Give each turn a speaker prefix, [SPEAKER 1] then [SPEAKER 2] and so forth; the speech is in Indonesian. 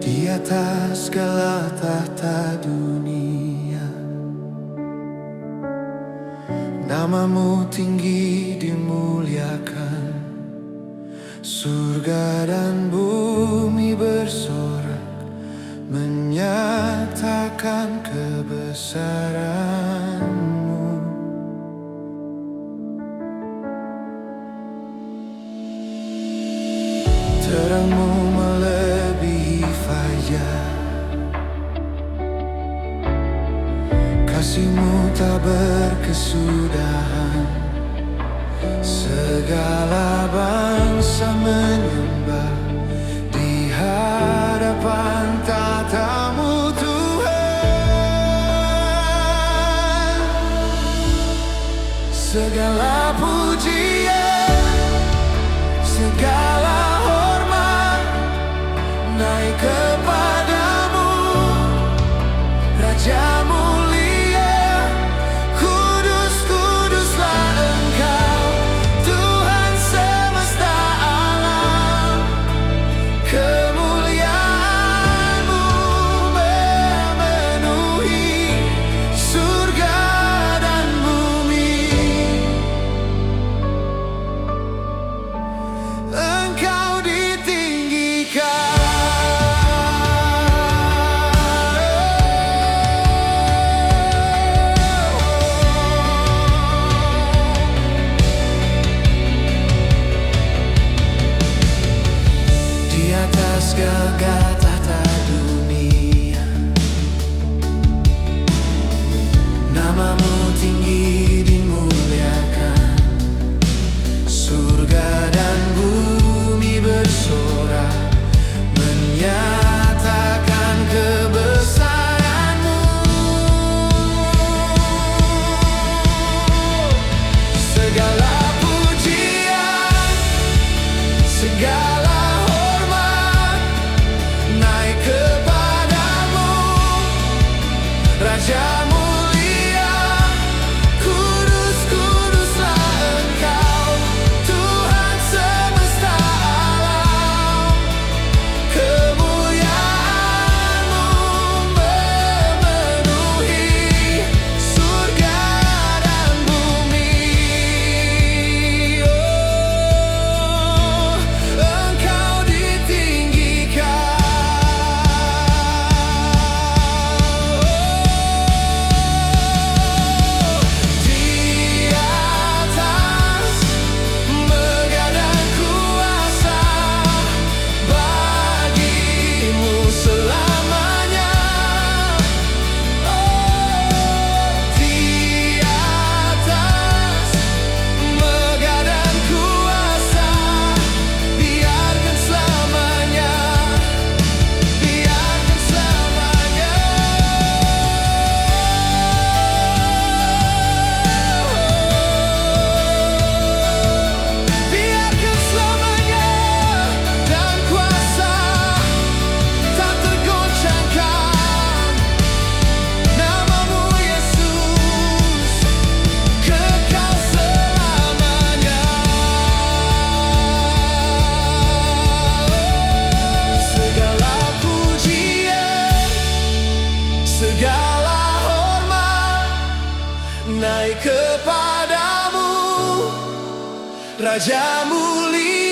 [SPEAKER 1] Di atas segala tahta dunia, namamu tinggi dimuliakan. Surga dan bumi bersorak menyatakan kebesaran-Mu. Terang-Mu melebihi fajar, kasih-Mu tak berkesudahan. Segala bangsa menyembah di hadapan tahta-Mu, Tuhan. Segala pujian, segala hormat naik kepadamu, Raja mulia. Kudus, kuduslah Engkau, Tuhan semesta alam. Kemuliaan-Mu memenuhi surga dan bumi. Engkau ditinggikan. Di atas segala tahta dunia, namamu tinggi dimuliakan. Surga dan bumi bersorak menyatakan kebesaran-Mu. Segala pujian, segala hormat naik kepadamu, Raja mulia. Kudus, kuduslah Engkau, Tuhan semesta alam. Kemuliaan-Mu memenuhi surga dan bumi. Oh, Engkau ditinggikan. Di atas begadang kuasa bagi-Mu selamanya. Di atas begadang kuasa, biarkan selamanya, biarkan selamanya. Biarkan selamanya, dan kuasa tak tergoncangkan. Namamu Yesus, kekal selamanya. Segala pujian, segala hormat naik kepadamu, Raja mulia.